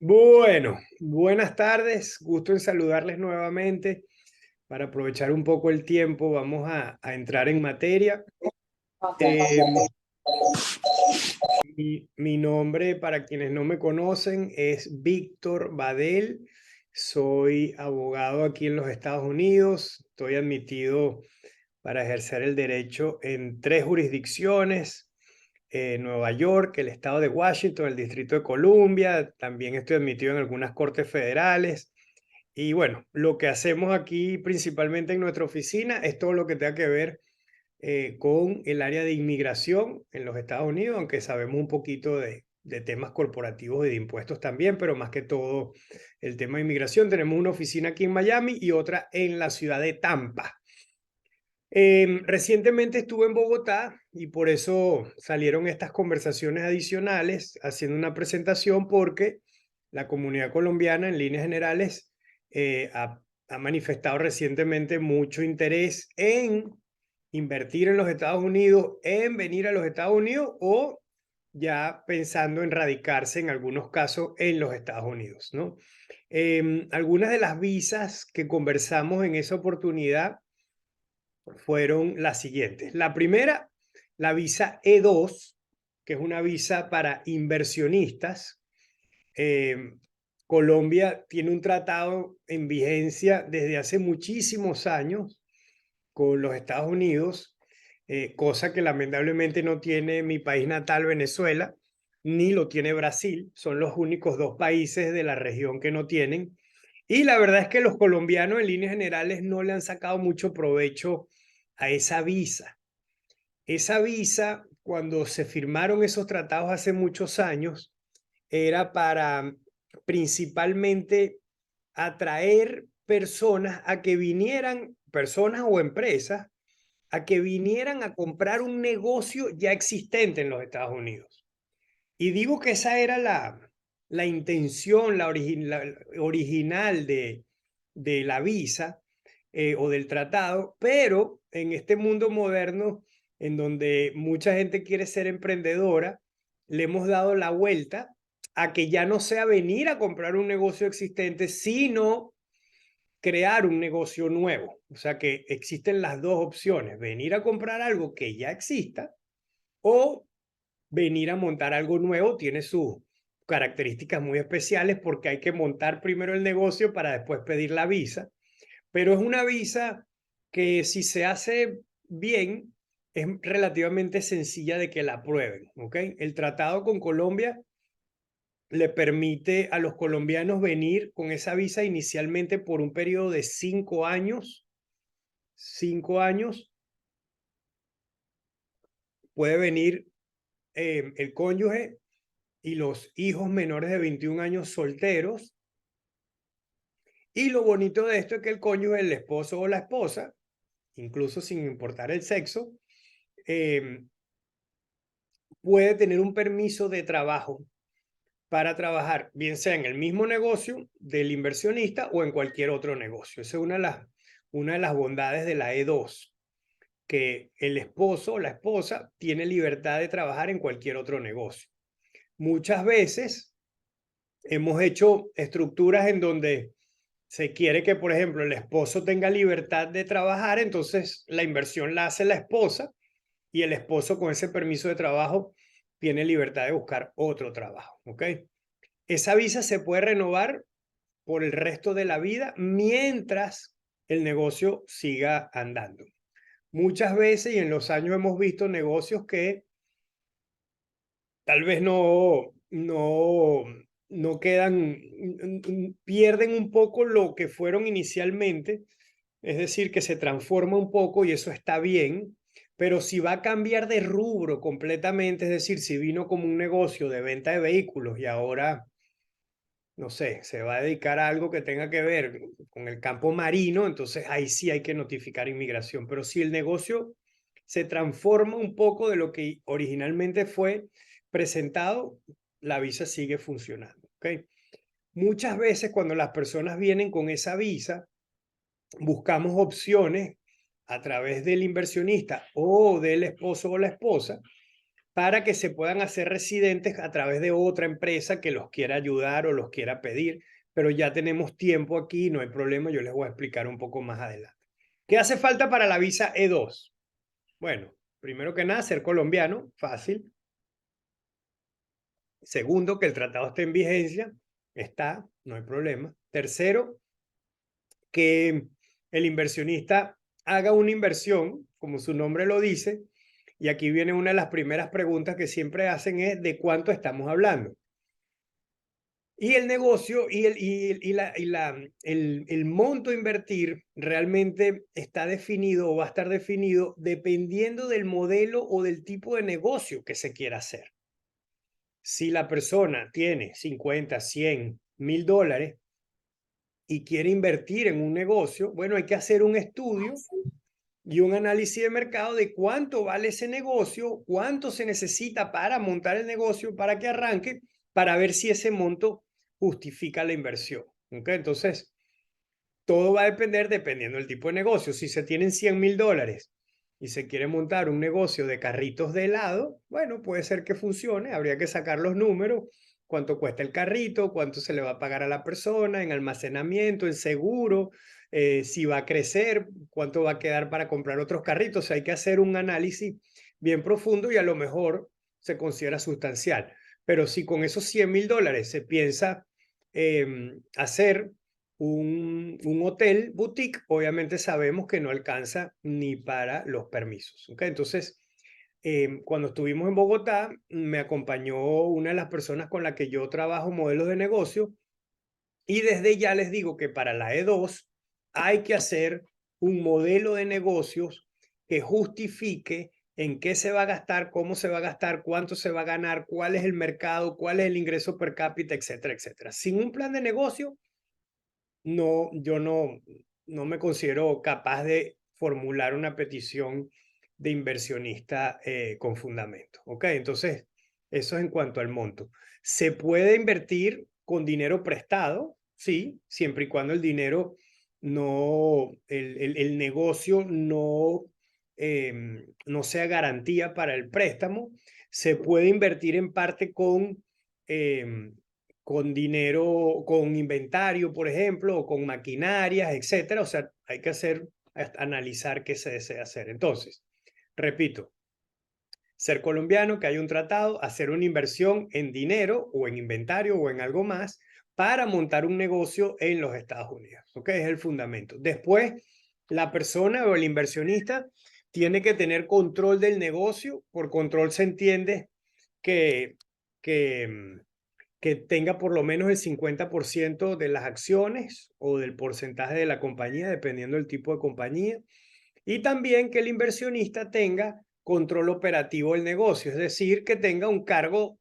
Bueno, buenas tardes, gusto en saludarles nuevamente. Para aprovechar un poco el tiempo, vamos a entrar en materia. Mi nombre, para quienes no me conocen, es Víctor Badel. Soy abogado aquí en los Estados Unidos. Estoy admitido para ejercer el derecho en 3 jurisdicciones: Nueva York, el estado de Washington, el Distrito de Columbia. También estoy admitido en algunas cortes federales. Y bueno, lo que hacemos aquí principalmente en nuestra oficina es todo lo que tenga que ver con el área de inmigración en los Estados Unidos, aunque sabemos un poquito de temas corporativos y de impuestos también, pero más que todo el tema de inmigración. Tenemos una oficina aquí en Miami y otra en la ciudad de Tampa. Recientemente estuve en Bogotá y por eso salieron estas conversaciones adicionales haciendo una presentación, porque la comunidad colombiana en líneas generales ha manifestado recientemente mucho interés en invertir en los Estados Unidos, en venir a los Estados Unidos o ya pensando en radicarse en algunos casos en los Estados Unidos, ¿no? Algunas de las visas que conversamos en esa oportunidad fueron las siguientes. La primera, la visa E2, que es una visa para inversionistas. Colombia tiene un tratado en vigencia desde hace muchísimos años con los Estados Unidos, cosa que lamentablemente no tiene mi país natal, Venezuela, ni lo tiene Brasil. Son los únicos dos países de la región que no tienen. Y la verdad es que los colombianos en líneas generales no le han sacado mucho provecho a esa visa. Esa visa, cuando se firmaron esos tratados hace muchos años, era para principalmente atraer personas a que vinieran, personas o empresas, a que vinieran a comprar un negocio ya existente en los Estados Unidos. Y digo que esa era la intención, la original de la visa, o del tratado, pero en este mundo moderno, en donde mucha gente quiere ser emprendedora, le hemos dado la vuelta a que ya no sea venir a comprar un negocio existente, sino crear un negocio nuevo. O sea que existen las dos opciones: venir a comprar algo que ya exista o venir a montar algo nuevo. Tiene sus características muy especiales, porque hay que montar primero el negocio para después pedir la visa, pero es una visa que, si se hace bien, es relativamente sencilla de que la aprueben, ¿ok? El tratado con Colombia le permite a los colombianos venir con esa visa inicialmente por un periodo de 5 años. 5 años puede venir el cónyuge y los hijos menores de 21 años solteros. Y lo bonito de esto es que el cónyuge, el esposo o la esposa, incluso sin importar el sexo, eh, puede tener un permiso de trabajo para trabajar, bien sea en el mismo negocio del inversionista o en cualquier otro negocio. Esa es una de las bondades de la E2, que el esposo o la esposa tiene libertad de trabajar en cualquier otro negocio. Muchas veces hemos hecho estructuras en donde se quiere que, por ejemplo, el esposo tenga libertad de trabajar, entonces la inversión la hace la esposa y el esposo, con ese permiso de trabajo, tiene libertad de buscar otro trabajo, ¿ok? Esa visa se puede renovar por el resto de la vida mientras el negocio siga andando. Muchas veces y en los años hemos visto negocios que tal vez no quedan, pierden un poco lo que fueron inicialmente, es decir, que se transforma un poco y eso está bien. Pero si va a cambiar de rubro completamente, es decir, si vino como un negocio de venta de vehículos y ahora, no sé, se va a dedicar a algo que tenga que ver con el campo marino, entonces ahí sí hay que notificar inmigración. Pero si el negocio se transforma un poco de lo que originalmente fue presentado, la visa sigue funcionando, ¿ok? Muchas veces cuando las personas vienen con esa visa, buscamos opciones a través del inversionista o del esposo o la esposa para que se puedan hacer residentes a través de otra empresa que los quiera ayudar o los quiera pedir, pero ya tenemos tiempo aquí, no hay problema, yo les voy a explicar un poco más adelante. ¿Qué hace falta para la visa E2? Bueno, primero que nada, ser colombiano, fácil. Segundo, que el tratado esté en vigencia, está, no hay problema. Tercero, que el inversionista haga una inversión, como su nombre lo dice, y aquí viene una de las primeras preguntas que siempre hacen es ¿de cuánto estamos hablando? Y el negocio el monto a invertir realmente está definido o va a estar definido dependiendo del modelo o del tipo de negocio que se quiera hacer. Si la persona tiene 50, 100, $1000 y quiere invertir en un negocio, bueno, hay que hacer un estudio y un análisis de mercado de cuánto vale ese negocio, cuánto se necesita para montar el negocio, para que arranque, para ver si ese monto justifica la inversión. ¿Okay? Entonces, todo va a depender dependiendo del tipo de negocio. Si se tienen $100,000 y se quiere montar un negocio de carritos de helado, bueno, puede ser que funcione, habría que sacar los números, cuánto cuesta el carrito, cuánto se le va a pagar a la persona en almacenamiento, en seguro, si va a crecer, cuánto va a quedar para comprar otros carritos. O sea, hay que hacer un análisis bien profundo y a lo mejor se considera sustancial. Pero si con esos $100,000 se piensa hacer un hotel boutique, obviamente sabemos que no alcanza ni para los permisos. ¿Okay? Entonces, cuando estuvimos en Bogotá, me acompañó una de las personas con la que yo trabajo modelos de negocio y desde ya les digo que para la E2 hay que hacer un modelo de negocios que justifique en qué se va a gastar, cómo se va a gastar, cuánto se va a ganar, cuál es el mercado, cuál es el ingreso per cápita, etcétera, etcétera. Sin un plan de negocio, no, yo no me considero capaz de formular una petición de inversionista con fundamento. ¿Ok? Entonces, eso es en cuanto al monto. ¿Se puede invertir con dinero prestado? Sí, siempre y cuando el dinero no, el negocio no sea garantía para el préstamo. Se puede invertir en parte con dinero, con inventario, por ejemplo, o con maquinarias, etcétera. O sea, hay que analizar qué se desea hacer. Entonces, repito, ser colombiano, que hay un tratado, hacer una inversión en dinero o en inventario o en algo más para montar un negocio en los Estados Unidos. ¿Ok? Es el fundamento. Después, la persona o el inversionista tiene que tener control del negocio. Por control se entiende que, que que tenga por lo menos el 50% de las acciones o del porcentaje de la compañía, dependiendo del tipo de compañía. Y también que el inversionista tenga control operativo del negocio, es decir, que tenga un cargo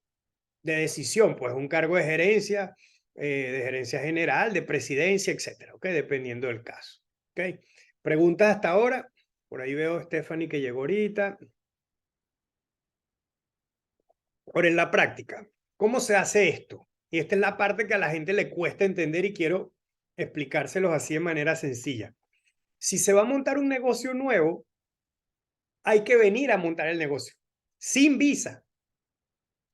de decisión, pues un cargo de gerencia general, de presidencia, etcétera, ¿ok? Dependiendo del caso, ¿ok? ¿Preguntas hasta ahora? Por ahí veo a Stephanie que llegó ahorita. Ahora, en la práctica, ¿cómo se hace esto? Y esta es la parte que a la gente le cuesta entender y quiero explicárselos así de manera sencilla. Si se va a montar un negocio nuevo, hay que venir a montar el negocio sin visa.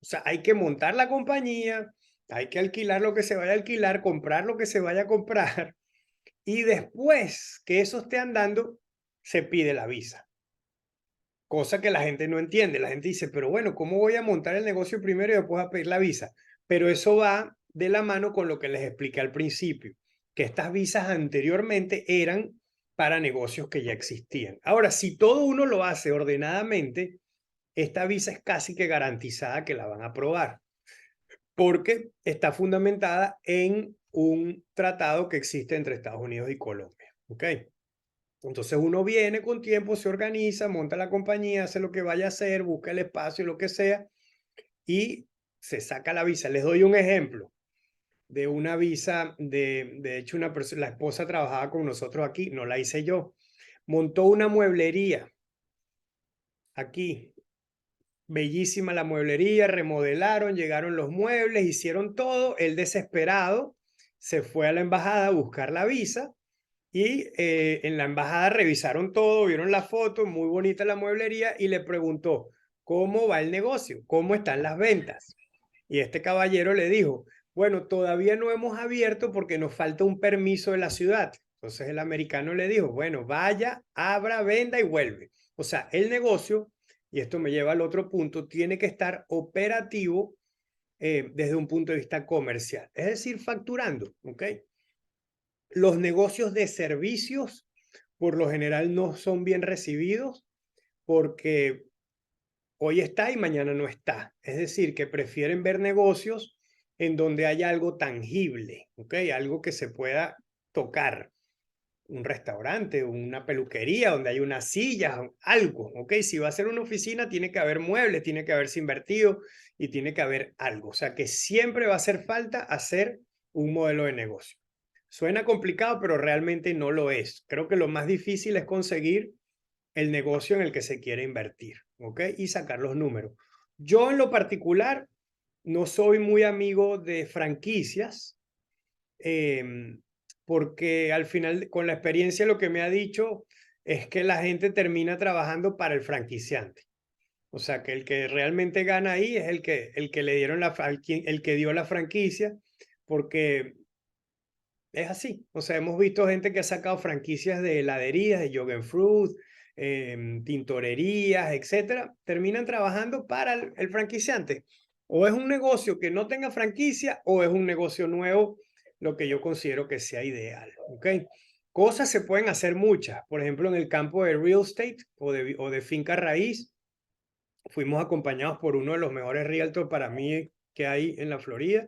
O sea, hay que montar la compañía, hay que alquilar lo que se vaya a alquilar, comprar lo que se vaya a comprar y después que eso esté andando, se pide la visa. Cosa que la gente no entiende. La gente dice, pero bueno, ¿cómo voy a montar el negocio primero y después a pedir la visa? Pero eso va de la mano con lo que les expliqué al principio, que estas visas anteriormente eran para negocios que ya existían. Ahora, si todo uno lo hace ordenadamente, esta visa es casi que garantizada que la van a aprobar, porque está fundamentada en un tratado que existe entre Estados Unidos y Colombia. ¿Ok? Entonces uno viene con tiempo, se organiza, monta la compañía, hace lo que vaya a hacer, busca el espacio, lo que sea, y se saca la visa. Les doy un ejemplo de una visa, de hecho una persona, la esposa trabajaba con nosotros aquí, no la hice yo, montó una mueblería aquí, bellísima la mueblería, remodelaron, llegaron los muebles, hicieron todo, él desesperado se fue a la embajada a buscar la visa. Y en la embajada revisaron todo, vieron la foto, muy bonita la mueblería, y le preguntó, ¿cómo va el negocio? ¿Cómo están las ventas? Y este caballero le dijo, bueno, todavía no hemos abierto porque nos falta un permiso de la ciudad. Entonces el americano le dijo, bueno, vaya, abra, venda y vuelve. O sea, el negocio, y esto me lleva al otro punto, tiene que estar operativo desde un punto de vista comercial, es decir, facturando, ¿ok? Los negocios de servicios por lo general no son bien recibidos porque hoy está y mañana no está. Es decir, que prefieren ver negocios en donde haya algo tangible, ¿ok? Algo que se pueda tocar. Un restaurante, una peluquería, donde hay una silla, algo, ¿ok? Si va a ser una oficina, tiene que haber muebles, tiene que haberse invertido y tiene que haber algo. O sea, que siempre va a hacer falta hacer un modelo de negocio. Suena complicado, pero realmente no lo es. Creo que lo más difícil es conseguir el negocio en el que se quiere invertir, ¿ok? Y sacar los números. Yo en lo particular no soy muy amigo de franquicias, porque al final, con la experiencia, lo que me ha dicho es que la gente termina trabajando para el franquiciante. O sea, que el que realmente gana ahí es el que le dieron el que dio la franquicia, porque es así. O sea, hemos visto gente que ha sacado franquicias de heladerías, de Fruit, tintorerías, etcétera. Terminan trabajando para el franquiciante. O es un negocio que no tenga franquicia o es un negocio nuevo, lo que yo considero que sea ideal. ¿Ok? Cosas se pueden hacer muchas. Por ejemplo, en el campo de real estate o de finca raíz, fuimos acompañados por uno de los mejores realtors para mí que hay en la Florida.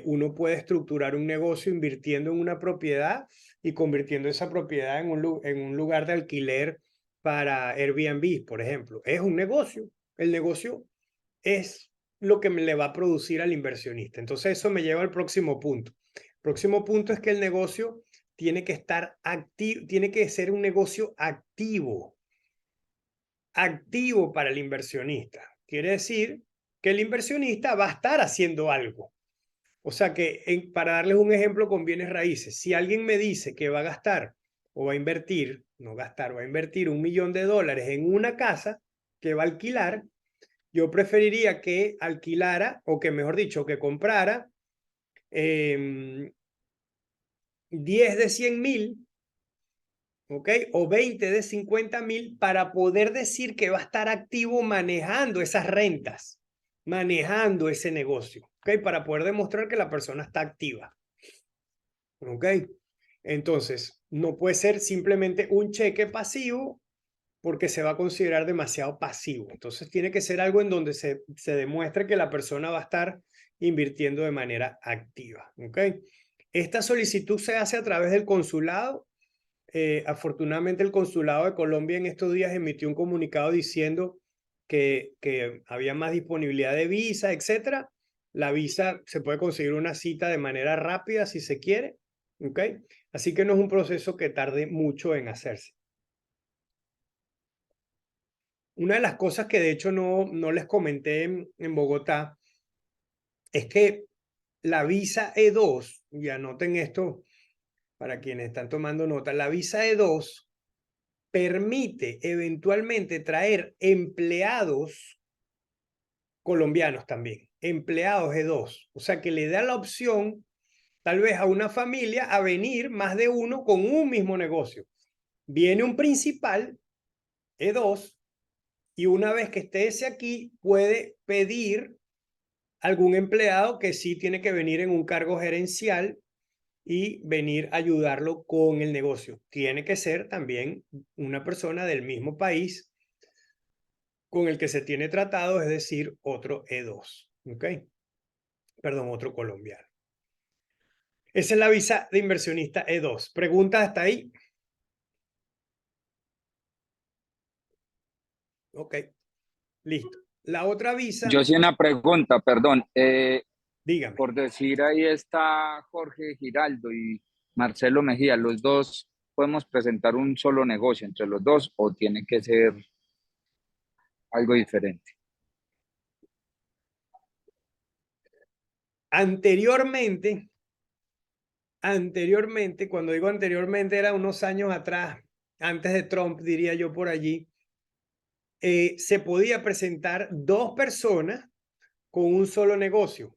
Uno puede estructurar un negocio invirtiendo en una propiedad y convirtiendo esa propiedad en un lugar de alquiler para Airbnb, por ejemplo. Es un negocio. El negocio es lo que le va a producir al inversionista. Entonces eso me lleva al próximo punto. El próximo punto es que el negocio tiene que estar activo, tiene que ser un negocio activo para el inversionista. Quiere decir que el inversionista va a estar haciendo algo. O sea que, para darles un ejemplo con bienes raíces, si alguien me dice que va a gastar o va a invertir, no gastar, va a invertir $1.000.000 en una casa que va a alquilar, yo preferiría que alquilara, o que mejor dicho, que comprara 10 de 100.000, ¿ok? O 20 de 50.000 para poder decir que va a estar activo manejando esas rentas, manejando ese negocio, ¿ok? Para poder demostrar que la persona está activa, ¿ok? Entonces, no puede ser simplemente un cheque pasivo porque se va a considerar demasiado pasivo. Entonces, tiene que ser algo en donde se demuestre que la persona va a estar invirtiendo de manera activa, ¿ok? Esta solicitud se hace a través del consulado. Afortunadamente el Consulado de Colombia en estos días emitió un comunicado diciendo que había más disponibilidad de visa, etcétera. La visa se puede conseguir una cita de manera rápida si se quiere, ¿ok? Así que no es un proceso que tarde mucho en hacerse. Una de las cosas que de hecho no les comenté en Bogotá es que la visa E2, y anoten esto para quienes están tomando nota, la visa E2 permite eventualmente traer empleados colombianos también, empleados E2. O sea que le da la opción tal vez a una familia a venir más de uno con un mismo negocio. Viene un principal E2 y una vez que esté ese aquí puede pedir algún empleado que sí tiene que venir en un cargo gerencial y venir a ayudarlo con el negocio. Tiene que ser también una persona del mismo país con el que se tiene tratado, es decir, otro E2, ¿ok? Perdón, otro colombiano. Esa es la visa de inversionista E2. ¿Preguntas hasta ahí? Ok, listo. La otra visa, Yo sí una pregunta, perdón. dígame. Por decir, ahí está Jorge Giraldo y Marcelo Mejía. ¿Los dos podemos presentar un solo negocio entre los dos o tiene que ser algo diferente? Anteriormente, cuando digo anteriormente, era unos años atrás, antes de Trump, diría yo por allí, se podía presentar 2 personas con un solo negocio.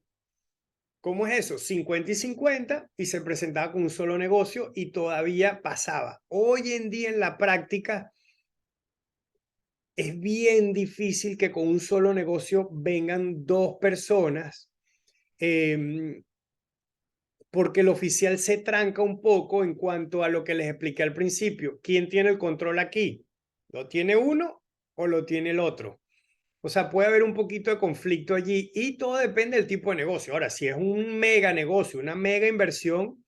¿Cómo es eso? 50 y 50 y se presentaba con un solo negocio y todavía pasaba. Hoy en día en la práctica es bien difícil que con un solo negocio vengan 2 personas, porque el oficial se tranca un poco en cuanto a lo que les expliqué al principio. ¿Quién tiene el control aquí? ¿Lo tiene uno o lo tiene el otro? O sea, puede haber un poquito de conflicto allí y todo depende del tipo de negocio. Ahora, si es un mega negocio, una mega inversión,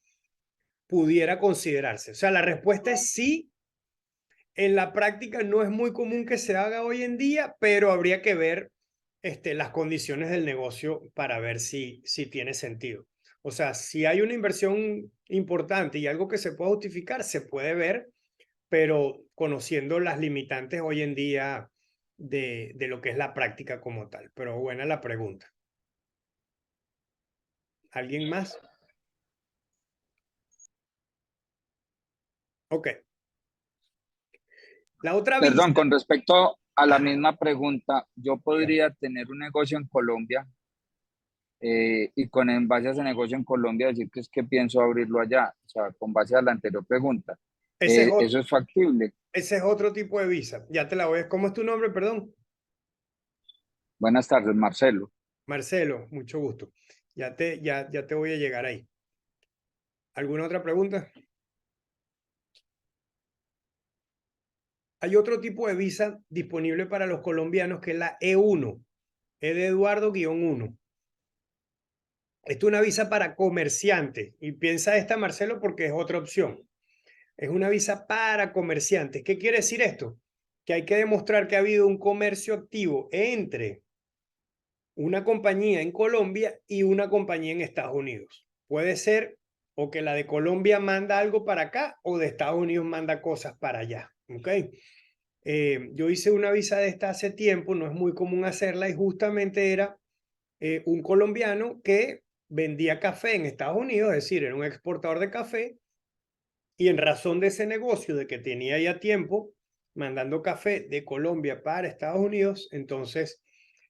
pudiera considerarse. O sea, la respuesta es sí. En la práctica no es muy común que se haga hoy en día, pero habría que ver las condiciones del negocio para ver si tiene sentido. O sea, si hay una inversión importante y algo que se pueda justificar, se puede ver, pero conociendo las limitantes hoy en día de lo que es la práctica como tal. Pero buena la pregunta. ¿Alguien más? Ok. La otra Perdón, visa, con respecto a la ajá, misma pregunta, yo dígame. podría tener un negocio en Colombia y con en base a ese negocio en Colombia decir que es que pienso abrirlo allá, o sea, con base a la anterior pregunta. Ese es, ¿Eso es factible? ese es otro tipo de visa. Ya te la voy a... ¿Cómo es tu nombre, perdón? Buenas tardes, Marcelo. Marcelo, mucho gusto. Ya te voy a llegar ahí. ¿Alguna otra pregunta? Hay otro tipo de visa disponible para los colombianos que es la E1, E de Eduardo -1. Esta es una visa para comerciantes. Y piensa esta, Marcelo, porque es otra opción. Es una visa para comerciantes. ¿Qué quiere decir esto? Que hay que demostrar que ha habido un comercio activo entre una compañía en Colombia y una compañía en Estados Unidos. Puede ser o que la de Colombia manda algo para acá o de Estados Unidos manda cosas para allá. ¿Ok? Yo hice una visa de esta hace tiempo, no es muy común hacerla y justamente era un colombiano que vendía café en Estados Unidos, es decir, era un exportador de café y en razón de ese negocio de que tenía ya tiempo mandando café de Colombia para Estados Unidos, entonces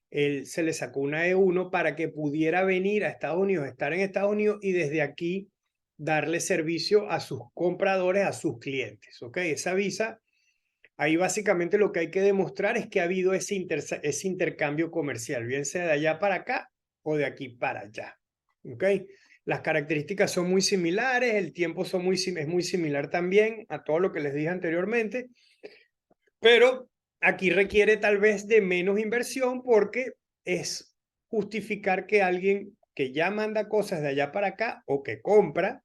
él se le sacó una E1 para que pudiera venir a Estados Unidos, estar en Estados Unidos y desde aquí darle servicio a sus compradores, a sus clientes. ¿Ok? Esa visa, ahí básicamente lo que hay que demostrar es que ha habido ese intercambio comercial, bien sea de allá para acá o de aquí para allá. ¿Ok? Las características son muy similares, el tiempo es muy similar también a todo lo que les dije anteriormente, pero aquí requiere tal vez de menos inversión porque es justificar que alguien que ya manda cosas de allá para acá o que compra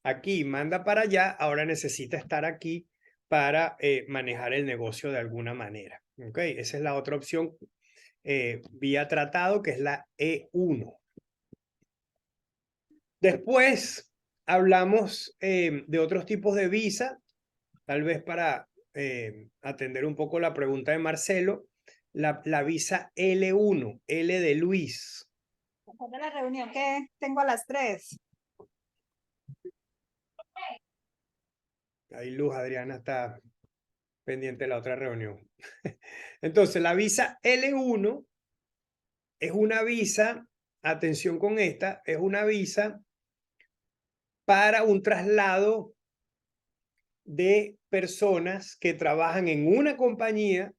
aquí y manda para allá, ahora necesita estar aquí para manejar el negocio de alguna manera. ¿Okay? Esa es la otra opción vía tratado, que es la E1. Después hablamos de otros tipos de visa, tal vez para atender un poco la pregunta de Marcelo, la visa L1, L de Luis. Después de la reunión que tengo a las 3. Ahí Luz Adriana está pendiente de la otra reunión. Entonces, la visa L1 es una visa, atención con esta, es una visa para un traslado de personas que trabajan en una compañía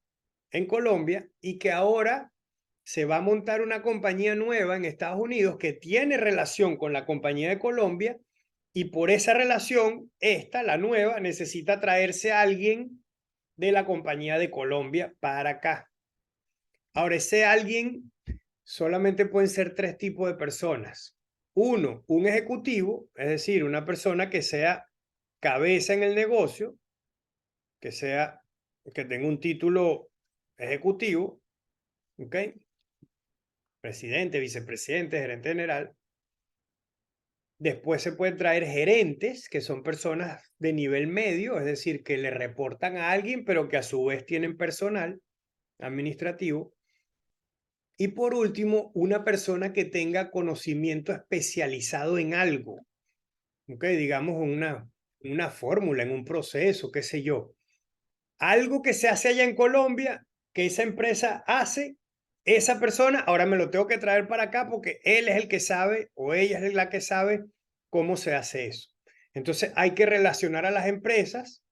en Colombia y que ahora se va a montar una compañía nueva en Estados Unidos que tiene relación con la compañía de Colombia y por esa relación, esta, la nueva, necesita traerse a alguien de la compañía de Colombia para acá. Ahora, ese alguien solamente pueden ser 3 tipos de personas. Uno, un ejecutivo, es decir, una persona que sea cabeza en el negocio, que tenga un título ejecutivo, ¿ok? Presidente, vicepresidente, gerente general. Después se pueden traer gerentes, que son personas de nivel medio, es decir, que le reportan a alguien, pero que a su vez tienen personal administrativo. Y por último, una persona que tenga conocimiento especializado en algo, ¿ok? Digamos una fórmula, en un proceso, qué sé yo. Algo que se hace allá en Colombia que esa empresa hace, esa persona ahora me lo tengo que traer para acá porque él es el que sabe o ella es la que sabe cómo se hace eso. Entonces hay que relacionar a las empresas.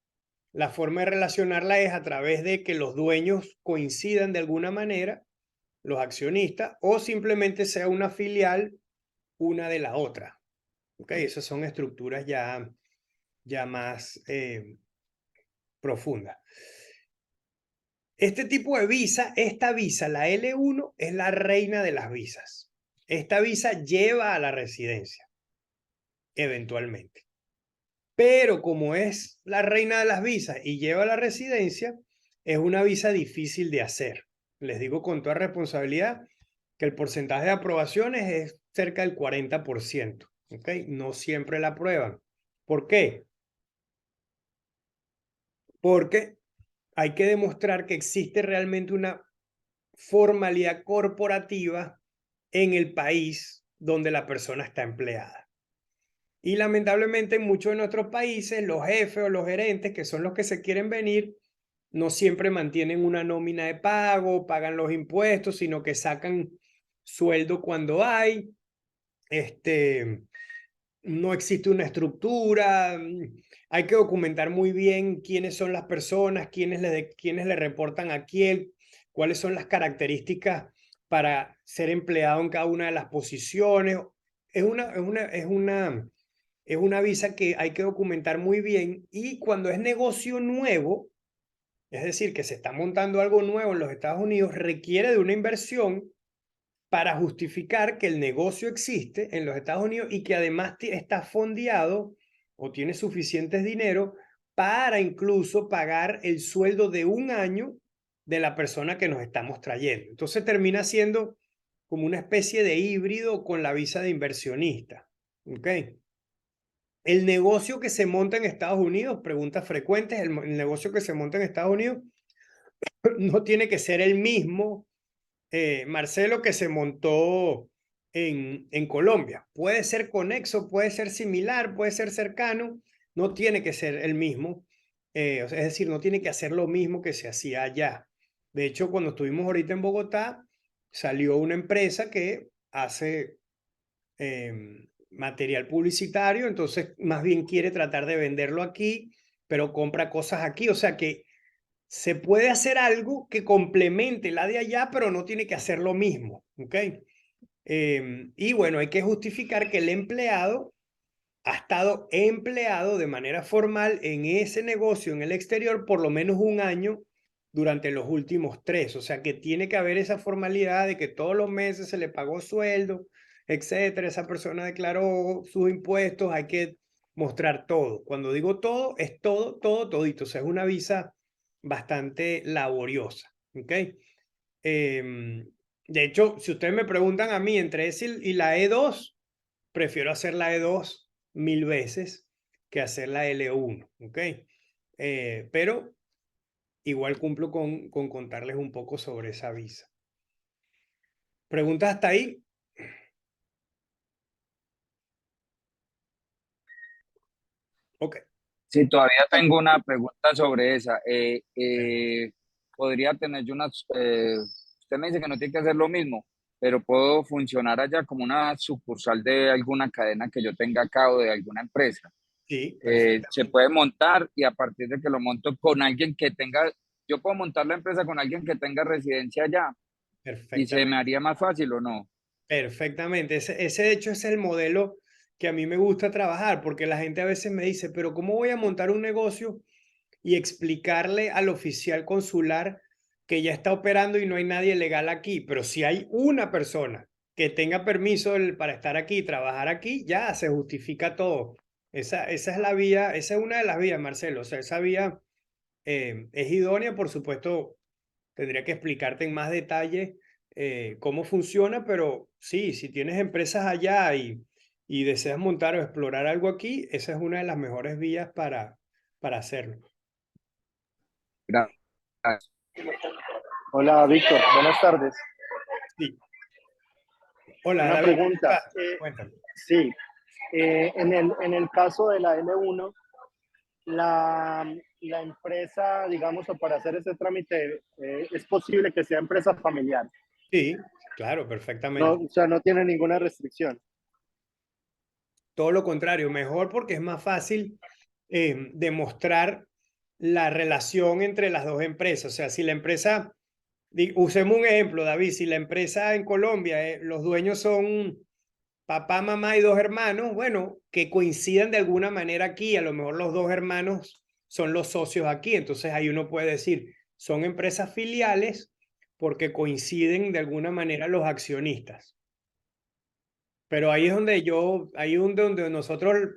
La forma de relacionarla es a través de que los dueños coincidan de alguna manera, los accionistas, o simplemente sea una filial una de la otra. ¿Ok? Esas son estructuras ya más profundas. Este tipo de visa, esta visa, la L1, es la reina de las visas. Esta visa lleva a la residencia, eventualmente. Pero como es la reina de las visas y lleva a la residencia, es una visa difícil de hacer. Les digo con toda responsabilidad que el porcentaje de aprobaciones es cerca del 40%. ¿Ok? No siempre la aprueban. ¿Por qué? Porque hay que demostrar que existe realmente una formalidad corporativa en el país donde la persona está empleada. Y lamentablemente en muchos de nuestros países, los jefes o los gerentes, que son los que se quieren venir, no siempre mantienen una nómina de pago, pagan los impuestos, sino que sacan sueldo cuando hay. No existe una estructura, hay que documentar muy bien quiénes son las personas, quiénes le reportan a quién, cuáles son las características para ser empleado en cada una de las posiciones. Es una visa que hay que documentar muy bien y cuando es negocio nuevo, es decir, que se está montando algo nuevo en los Estados Unidos, requiere de una inversión para justificar que el negocio existe en los Estados Unidos y que además está fondeado o tiene suficientes dinero para incluso pagar el sueldo de un año de la persona que nos estamos trayendo. Entonces termina siendo como una especie de híbrido con la visa de inversionista. ¿Ok? El negocio que se monta en Estados Unidos, preguntas frecuentes, el negocio que se monta en Estados Unidos no tiene que ser el mismo Marcelo, que se montó en Colombia. Puede ser conexo, puede ser similar, puede ser cercano, no tiene que ser el mismo. Es decir, no tiene que hacer lo mismo que se hacía allá. De hecho, cuando estuvimos ahorita en Bogotá, salió una empresa que hace material publicitario, entonces más bien quiere tratar de venderlo aquí, pero compra cosas aquí. O sea que se puede hacer algo que complemente la de allá, pero no tiene que hacer lo mismo. ¿Ok? Y bueno, hay que justificar que el empleado ha estado empleado de manera formal en ese negocio en el exterior por lo menos un año durante los últimos 3. O sea que tiene que haber esa formalidad de que todos los meses se le pagó sueldo, etcétera. Esa persona declaró sus impuestos, hay que mostrar todo. Cuando digo todo, es todo, todo, todito. O sea, es una visa bastante laboriosa. ¿Ok? De hecho, si ustedes me preguntan a mí entre ese y la E2, prefiero hacer la E2 1000 veces que hacer la L1. ¿Ok? Pero igual cumplo con contarles un poco sobre esa visa. ¿Preguntas hasta ahí? Ok. Sí, todavía tengo una pregunta sobre esa. Bueno. Podría tener yo unas, usted me dice que no tiene que hacer lo mismo, pero puedo funcionar allá como una sucursal de alguna cadena que yo tenga acá o de alguna empresa. Sí, Se perfectamente. puede montar y a partir de que lo monto con alguien que tenga, yo puedo montar la empresa con alguien que tenga residencia allá y se me Perfectamente. haría más fácil o no. Perfectamente. Ese de hecho es el modelo que a mí me gusta trabajar, porque la gente a veces me dice, pero ¿cómo voy a montar un negocio y explicarle al oficial consular que ya está operando y no hay nadie legal aquí? Pero si hay una persona que tenga permiso para estar aquí, trabajar aquí, ya se justifica todo. Esa es la vía, esa es una de las vías, Marcelo. O sea, esa vía es idónea, por supuesto, tendría que explicarte en más detalle cómo funciona, pero sí, si tienes empresas allá y deseas montar o explorar algo aquí, esa es una de las mejores vías para hacerlo. Gracias. Hola, Víctor, buenas tardes. Sí. Hola, Una David, ¿cómo pregunta. estás? Cuéntame. Sí, en el caso de la L1, la, la empresa, digamos, o para hacer ese trámite, es posible que sea empresa familiar. Sí, claro, No, perfectamente. o sea, no tiene ninguna restricción. Todo lo contrario, mejor porque es más fácil demostrar la relación entre las dos empresas. O sea, si la empresa, usemos un ejemplo, David, si la empresa en Colombia, los dueños son papá, mamá y dos hermanos, bueno, que coincidan de alguna manera aquí, a lo mejor los dos hermanos son los socios aquí, entonces ahí uno puede decir, son empresas filiales porque coinciden de alguna manera los accionistas. Pero ahí es donde ahí es donde nosotros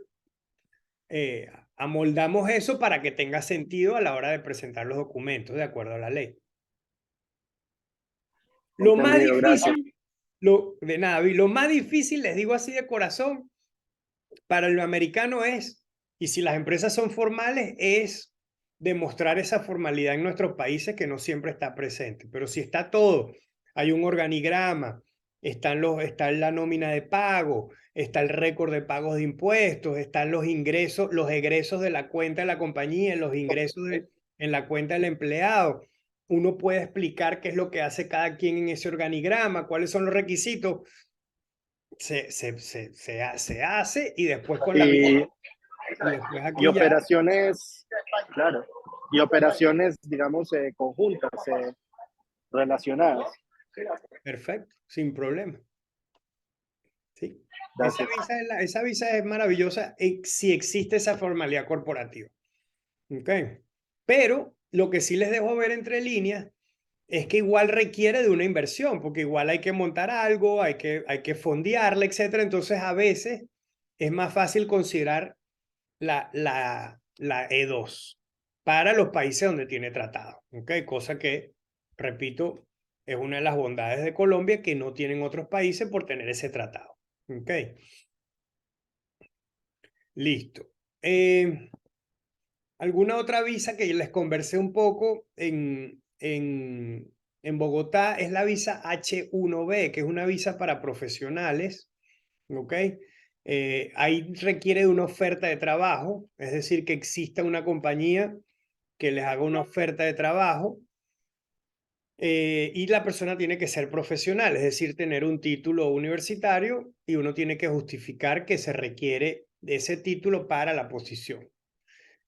amoldamos eso para que tenga sentido a la hora de presentar los documentos de acuerdo a la ley. Lo más Entendido, gracias. difícil, de nada, lo más difícil, les digo así de corazón, para el americano es, y si las empresas son formales, es demostrar esa formalidad en nuestros países que no siempre está presente. Pero si está todo, hay un organigrama, está la nómina de pago, está el récord de pagos de impuestos, están los ingresos, los egresos de la cuenta de la compañía, los ingresos en la cuenta del empleado. Uno puede explicar qué es lo que hace cada quien en ese organigrama, cuáles son los requisitos. Se hace y después con la Y, y después y aquí ya, operaciones, claro, y operaciones, digamos, conjuntas, relacionadas. perfecto, sin problema. ¿Sí? Gracias. Esa visa es maravillosa si existe esa formalidad corporativa. ¿Ok? Pero lo que sí les dejo ver entre líneas es que igual requiere de una inversión, porque igual hay que montar algo, hay que fondearla, etcétera. Entonces, a veces es más fácil considerar la E2 para los países donde tiene tratado. ¿Ok? Cosa que, repito, es una de las bondades de Colombia que no tienen otros países por tener ese tratado. ¿Ok? Listo. ¿Alguna otra visa que les conversé un poco en Bogotá? Es la visa H1B, que es una visa para profesionales. ¿Ok? Ahí requiere de una oferta de trabajo, es decir, que exista una compañía que les haga una oferta de trabajo y la persona tiene que ser profesional, es decir, tener un título universitario y uno tiene que justificar que se requiere de ese título para la posición.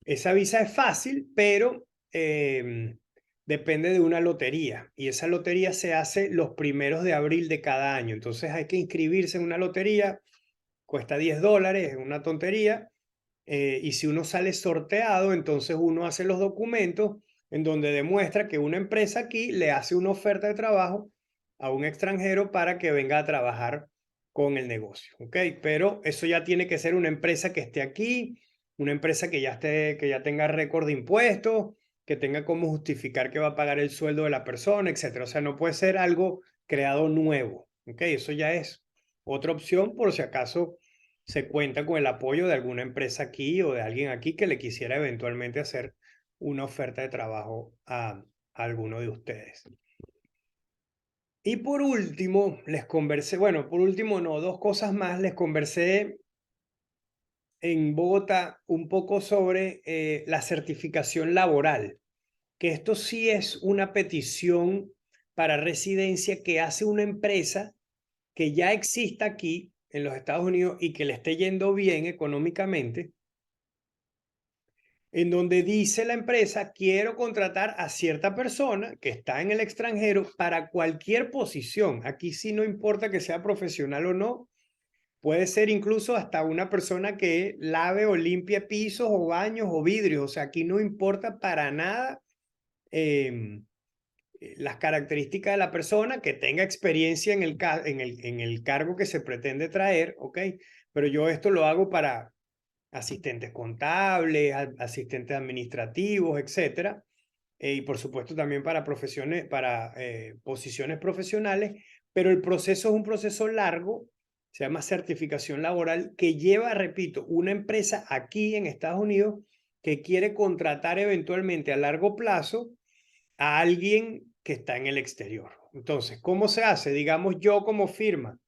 Esa visa es fácil, pero depende de una lotería y esa lotería se hace los primeros de abril de cada año. Entonces hay que inscribirse en una lotería, cuesta $10, es una tontería. Y si uno sale sorteado, entonces uno hace los documentos en donde demuestra que una empresa aquí le hace una oferta de trabajo a un extranjero para que venga a trabajar con el negocio, ¿ok? Pero eso ya tiene que ser una empresa que esté aquí, una empresa que ya tenga récord de impuestos, que tenga cómo justificar que va a pagar el sueldo de la persona, etcétera. O sea, no puede ser algo creado nuevo, ¿ok? Eso ya es otra opción por si acaso se cuenta con el apoyo de alguna empresa aquí o de alguien aquí que le quisiera eventualmente hacer una oferta de trabajo a alguno de ustedes. Y por último, les conversé, bueno, por último no, dos cosas más, les conversé en Bogotá un poco sobre la certificación laboral, que esto sí es una petición para residencia que hace una empresa que ya exista aquí en los Estados Unidos y que le esté yendo bien económicamente, en donde dice la empresa, quiero contratar a cierta persona que está en el extranjero para cualquier posición. Aquí sí no importa que sea profesional o no, puede ser incluso hasta una persona que lave o limpie pisos o baños o vidrios. O sea, aquí no importa para nada las características de la persona, que tenga experiencia en el cargo que se pretende traer, ¿ok? Pero yo esto lo hago para asistentes contables, asistentes administrativos, etcétera, y por supuesto también para posiciones profesionales, pero el proceso es un proceso largo, se llama certificación laboral, que lleva, repito, una empresa aquí en Estados Unidos que quiere contratar eventualmente a largo plazo a alguien que está en el exterior. Entonces, ¿cómo se hace? Digamos, yo como firma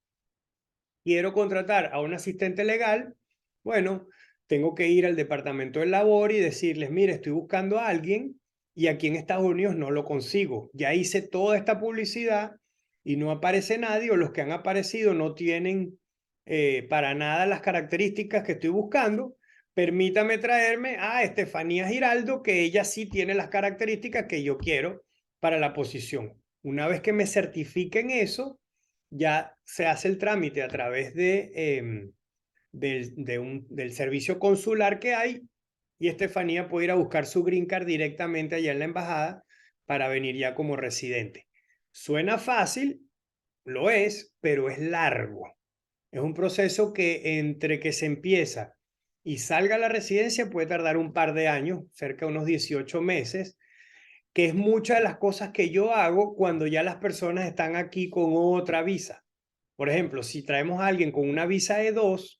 quiero contratar a un asistente legal, bueno, tengo que ir al departamento de labor y decirles, mire, estoy buscando a alguien y aquí en Estados Unidos no lo consigo. Ya hice toda esta publicidad y no aparece nadie, o los que han aparecido no tienen para nada las características que estoy buscando. Permítame traerme a Estefanía Giraldo, que ella sí tiene las características que yo quiero para la posición. Una vez que me certifiquen eso, ya se hace el trámite a través de, del servicio consular que hay, y Estefanía puede ir a buscar su green card directamente allá en la embajada para venir ya como residente. Suena fácil, lo es, pero es largo. Es un proceso que entre que se empieza y salga la residencia puede tardar un par de años, cerca de unos 18 meses, que es muchas de las cosas que yo hago cuando ya las personas están aquí con otra visa. Por ejemplo, si traemos a alguien con una visa E2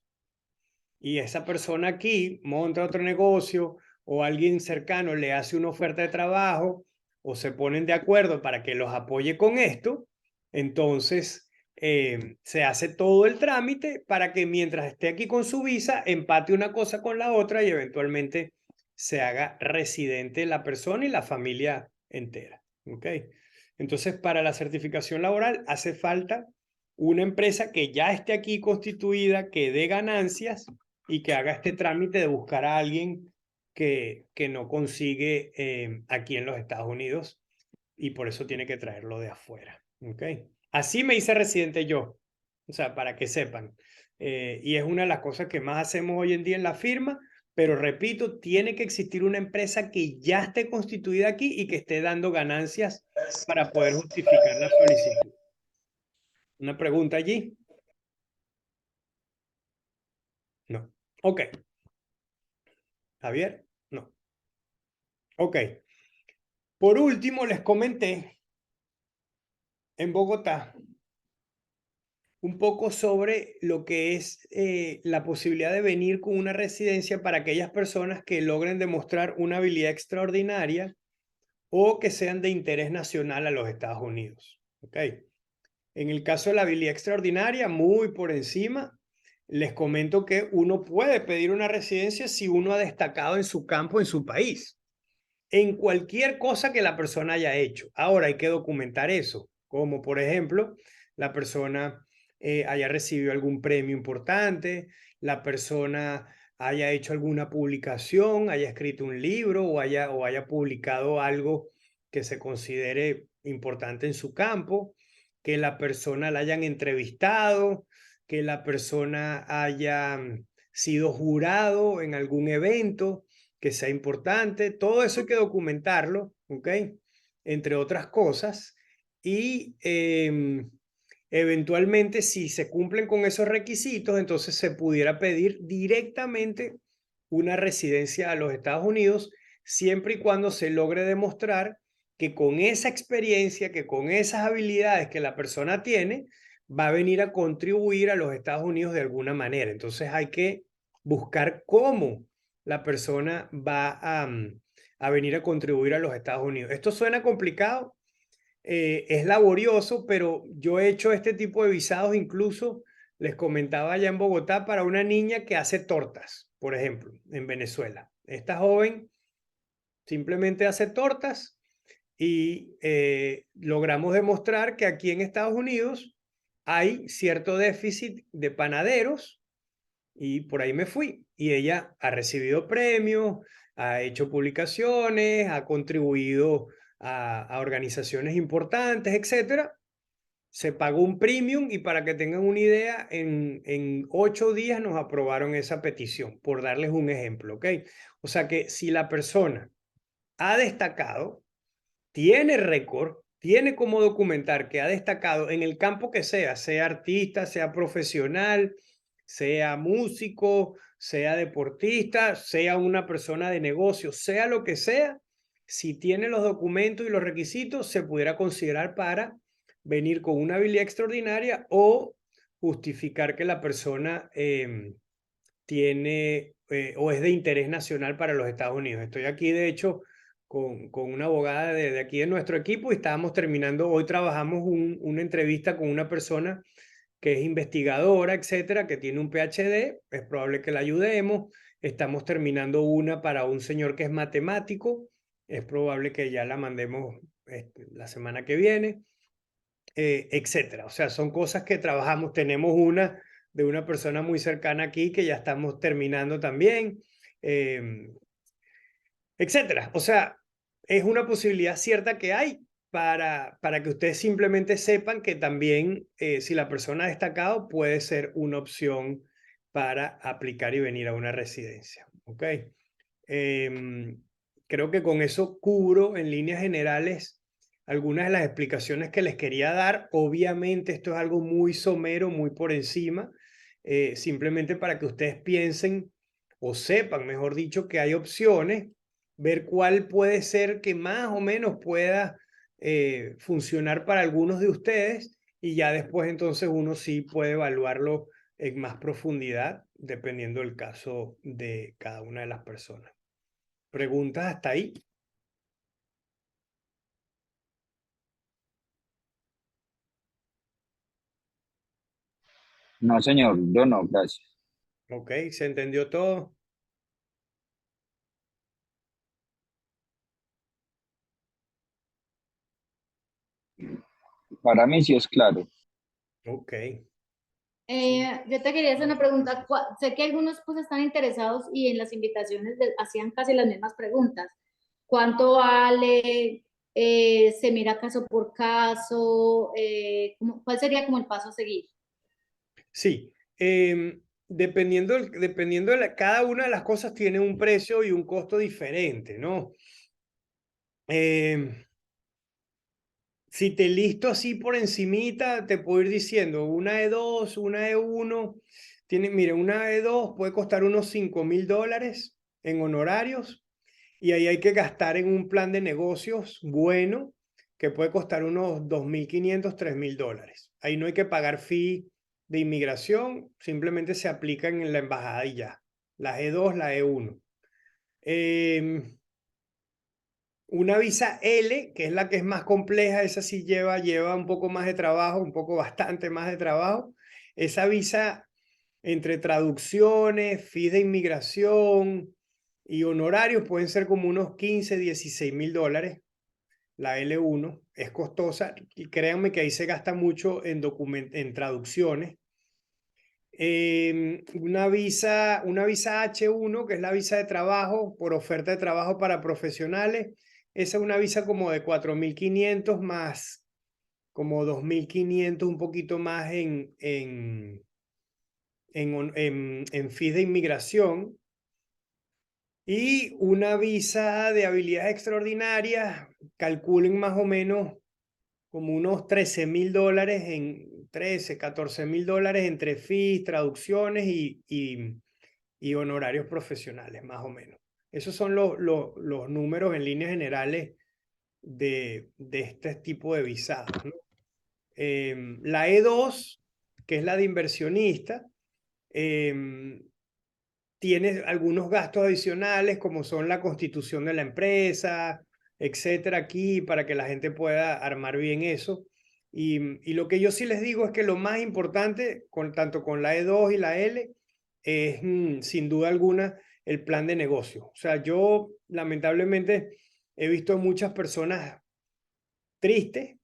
y esa persona aquí monta otro negocio, o alguien cercano le hace una oferta de trabajo, o se ponen de acuerdo para que los apoye con esto, entonces se hace todo el trámite para que mientras esté aquí con su visa empate una cosa con la otra y eventualmente se haga residente la persona y la familia entera. ¿Ok? Entonces, para la certificación laboral hace falta una empresa que ya esté aquí constituida, que dé ganancias y que haga este trámite de buscar a alguien que no consigue aquí en los Estados Unidos, y por eso tiene que traerlo de afuera. ¿Okay? Así me hice residente yo, o sea, para que sepan. Y es una de las cosas que más hacemos hoy en día en la firma, pero repito, tiene que existir una empresa que ya esté constituida aquí y que esté dando ganancias para poder justificar la solicitud. ¿Una pregunta allí? No. Ok. Javier, no. Ok. Por último, les comenté en Bogotá un poco sobre lo que es la posibilidad de venir con una residencia para aquellas personas que logren demostrar una habilidad extraordinaria o que sean de interés nacional a los Estados Unidos. ¿Ok? En el caso de la habilidad extraordinaria, muy por encima, les comento que uno puede pedir una residencia si uno ha destacado en su campo, en su país, en cualquier cosa que la persona haya hecho. Ahora hay que documentar eso, como por ejemplo, la persona haya recibido algún premio importante, la persona haya hecho alguna publicación, haya escrito un libro o haya publicado algo que se considere importante en su campo, que la persona la hayan entrevistado, que la persona haya sido jurado en algún evento que sea importante. Todo eso hay que documentarlo, ¿ok? Entre otras cosas. Y eventualmente, si se cumplen con esos requisitos, entonces se pudiera pedir directamente una residencia a los Estados Unidos, siempre y cuando se logre demostrar que con esa experiencia, que con esas habilidades que la persona tiene, va a venir a contribuir a los Estados Unidos de alguna manera. Entonces hay que buscar cómo la persona va a venir a contribuir a los Estados Unidos. Esto suena complicado, es laborioso, pero yo he hecho este tipo de visados, incluso les comentaba allá en Bogotá, para una niña que hace tortas, por ejemplo, en Venezuela. Esta joven simplemente hace tortas y logramos demostrar que aquí en Estados Unidos hay cierto déficit de panaderos, y por ahí me fui. Y ella ha recibido premios, ha hecho publicaciones, ha contribuido a organizaciones importantes, etcétera. Se pagó un premium y, para que tengan una idea, en 8 días nos aprobaron esa petición, por darles un ejemplo, ¿ok? O sea que si la persona ha destacado, tiene récord, tiene cómo documentar que ha destacado en el campo que sea artista, sea profesional, sea músico, sea deportista, sea una persona de negocios, sea lo que sea, si tiene los documentos y los requisitos, se pudiera considerar para venir con una habilidad extraordinaria o justificar que la persona tiene o es de interés nacional para los Estados Unidos. Estoy aquí, de hecho, con una abogada de aquí de nuestro equipo, y estábamos terminando, hoy trabajamos una entrevista con una persona que es investigadora, etcétera, que tiene un PhD, es probable que la ayudemos. Estamos terminando una para un señor que es matemático, es probable que ya la mandemos la semana que viene, etcétera. O sea, son cosas que trabajamos. Tenemos una de una persona muy cercana aquí que ya estamos terminando también, etcétera. O sea, es una posibilidad cierta que hay para que ustedes simplemente sepan que también si la persona ha destacado puede ser una opción para aplicar y venir a una residencia. ¿Ok? Creo que con eso cubro en líneas generales algunas de las explicaciones que les quería dar. Obviamente esto es algo muy somero, muy por encima, simplemente para que ustedes piensen o sepan, mejor dicho, que hay opciones, ver cuál puede ser que más o menos pueda funcionar para algunos de ustedes y ya después entonces uno sí puede evaluarlo en más profundidad dependiendo del caso de cada una de las personas. ¿Preguntas hasta ahí? No, señor, yo no, gracias. Ok, ¿se entendió todo? Para mí sí es claro. Ok. Yo te quería hacer una pregunta. Sé que algunos pues están interesados y en las invitaciones hacían casi las mismas preguntas. ¿Cuánto vale? ¿Se mira caso por caso? ¿Cuál sería como el paso a seguir? Sí, dependiendo de cada una de las cosas tiene un precio y un costo diferente, ¿no? Si te listo así por encimita, te puedo ir diciendo una E2, una E1, mire, una E2 puede costar unos $5,000 en honorarios y ahí hay que gastar en un plan de negocios bueno que puede costar unos $2,500, $3,000. Ahí no hay que pagar fee de inmigración, simplemente se aplican en la embajada y ya. La E2, la E1. Una visa L, que es la que es más compleja, esa sí lleva un poco más de trabajo, un poco bastante más de trabajo. Esa visa, entre traducciones, fees de inmigración y honorarios, pueden ser como unos 15, $16,000. La L1 es costosa y créanme que ahí se gasta mucho en traducciones. Una visa H1, que es la visa de trabajo por oferta de trabajo para profesionales. Esa es una visa como de 4,500 más como 2,500, un poquito más en fees de inmigración. Y una visa de habilidades extraordinarias, calculen más o menos como unos $13,000 $14,000 entre fees, traducciones y honorarios profesionales, más o menos. Esos son los números en líneas generales de este tipo de visados, ¿no? La E2, que es la de inversionista, tiene algunos gastos adicionales como son la constitución de la empresa, etcétera, aquí para que la gente pueda armar bien eso. Y lo que yo sí les digo es que lo más importante, tanto con la E2 y la L, es sin duda alguna el plan de negocio. O sea, yo lamentablemente he visto muchas personas tristes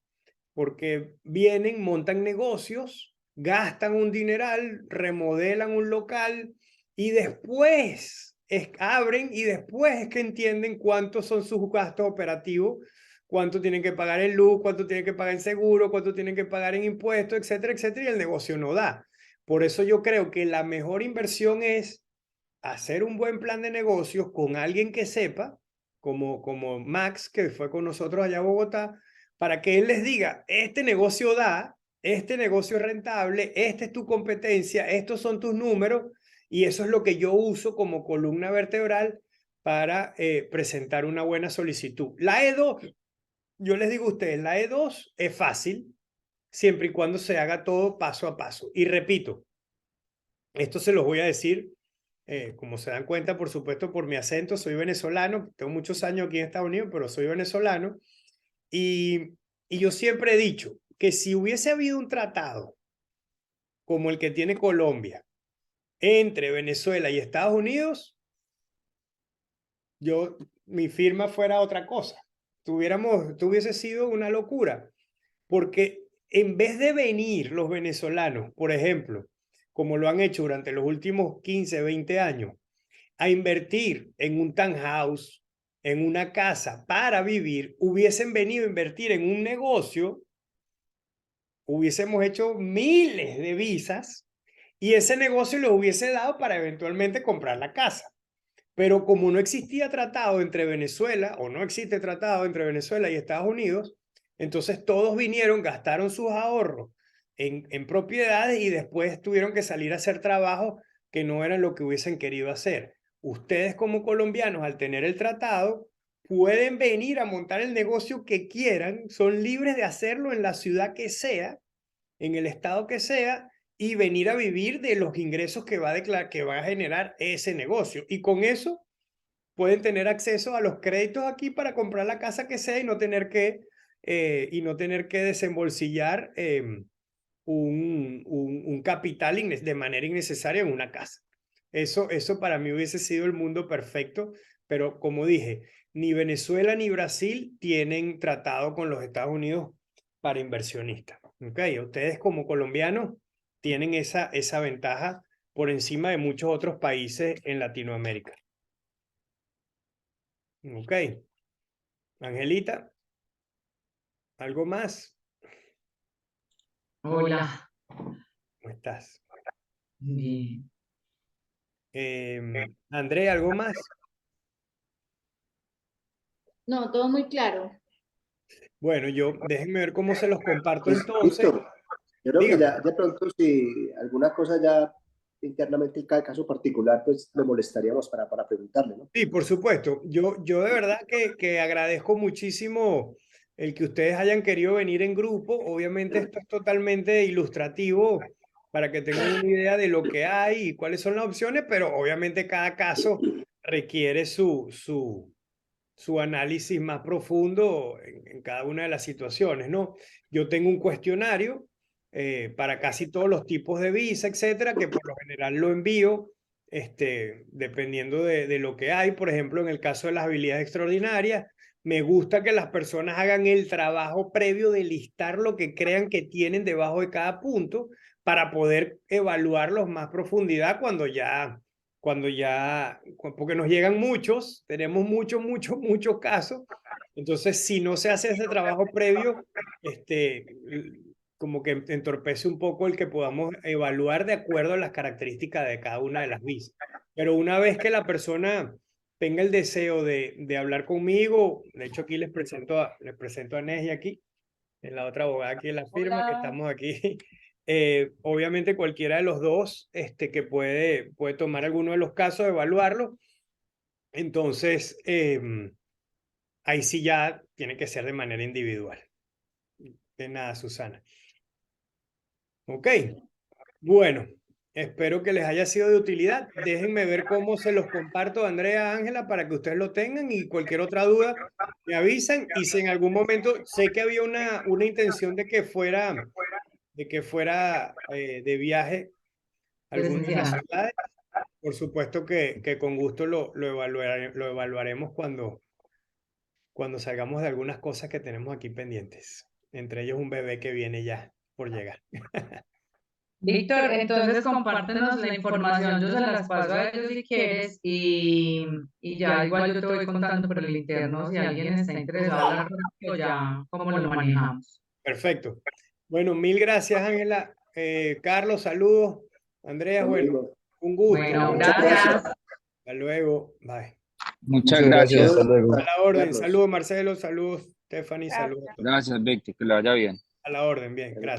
porque vienen, montan negocios, gastan un dineral, remodelan un local y después abren y después es que entienden cuántos son sus gastos operativos, cuánto tienen que pagar en luz, cuánto tienen que pagar en seguro, cuánto tienen que pagar en impuestos, etcétera, etcétera, y el negocio no da. Por eso yo creo que la mejor inversión es hacer un buen plan de negocios con alguien que sepa, como Max, que fue con nosotros allá a Bogotá, para que él les diga, este negocio da, este negocio es rentable, esta es tu competencia, estos son tus números, y eso es lo que yo uso como columna vertebral para presentar una buena solicitud. La E2, yo les digo a ustedes, la E2 es fácil, siempre y cuando se haga todo paso a paso. Y repito, esto se los voy a decir, como se dan cuenta, por supuesto, por mi acento, soy venezolano, tengo muchos años aquí en Estados Unidos, pero soy venezolano. Y yo siempre he dicho que si hubiese habido un tratado como el que tiene Colombia entre Venezuela y Estados Unidos, mi firma fuera otra cosa. Tuviese sido una locura, porque en vez de venir los venezolanos, por ejemplo, como lo han hecho durante los últimos 15, 20 años, a invertir en un townhouse, en una casa para vivir, hubiesen venido a invertir en un negocio, hubiésemos hecho miles de visas y ese negocio les hubiese dado para eventualmente comprar la casa. Pero como no existía tratado entre Venezuela, o no existe tratado entre Venezuela y Estados Unidos, entonces todos vinieron, gastaron sus ahorros en propiedades y después tuvieron que salir a hacer trabajos que no eran lo que hubiesen querido hacer. Ustedes como colombianos, al tener el tratado, pueden venir a montar el negocio que quieran, son libres de hacerlo en la ciudad que sea, en el estado que sea, y venir a vivir de los ingresos que va a generar ese negocio. Y con eso pueden tener acceso a los créditos aquí para comprar la casa que sea y no tener que desembolsillar un capital de manera innecesaria en una casa. Eso para mí hubiese sido el mundo perfecto, pero como dije, ni Venezuela ni Brasil tienen tratado con los Estados Unidos para inversionistas. ¿Okay? Ustedes como colombianos tienen esa ventaja por encima de muchos otros países en Latinoamérica. Ok. Angelita, ¿algo más? Hola. ¿Cómo estás? Bien. André, ¿algo más? No, todo muy claro. Bueno, déjenme ver cómo se los comparto Pues, entonces. Víctor, yo creo que Dígame. ya de pronto si alguna cosa ya internamente en cada caso particular, pues le molestaríamos para preguntarle, ¿no? Sí, por supuesto. Yo de verdad que agradezco muchísimo el que ustedes hayan querido venir en grupo. Obviamente esto es totalmente ilustrativo para que tengan una idea de lo que hay y cuáles son las opciones, pero obviamente cada caso requiere su análisis más profundo en cada una de las situaciones, ¿no? Yo tengo un cuestionario para casi todos los tipos de visa, etcétera, que por lo general lo envío dependiendo de lo que hay. Por ejemplo, en el caso de las habilidades extraordinarias, me gusta que las personas hagan el trabajo previo de listar lo que crean que tienen debajo de cada punto para poder evaluarlos más profundidad porque nos llegan muchos, tenemos muchos casos. Entonces, si no se hace ese trabajo previo, como que entorpece un poco el que podamos evaluar de acuerdo a las características de cada una de las visas. Pero una vez que la persona tenga el deseo de hablar conmigo, de hecho aquí les presento a Neji aquí, en la otra abogada aquí en la firma, que estamos aquí. Obviamente cualquiera de los dos que puede tomar alguno de los casos, evaluarlo. Entonces, ahí sí ya tiene que ser de manera individual. De nada, Susana. Ok, bueno, espero que les haya sido de utilidad. Déjenme ver cómo se los comparto a Andrea, Ángela, para que ustedes lo tengan y cualquier otra duda me avisan. Y si en algún momento sé que había una intención de que fuera de viaje a alguna de las ciudades, por supuesto que con gusto lo evaluaremos cuando salgamos de algunas cosas que tenemos aquí pendientes. Entre ellos un bebé que viene ya por llegar. Víctor, entonces compártenos la información, yo se las paso a ellos si quieres y ya igual yo te voy contando por el interno si alguien está interesado en hablar contigo, ya cómo lo manejamos. Perfecto. Bueno, mil gracias, Ángela. Carlos, saludos. Andrea, bueno, un gusto. Bueno, gracias. Hasta luego. Bye. Muchas gracias. Hasta luego. A la orden. Carlos. Saludos, Marcelo. Saludos, Stephanie. Saludos. Gracias, Víctor, que le vaya bien. A la orden, bien. Gracias.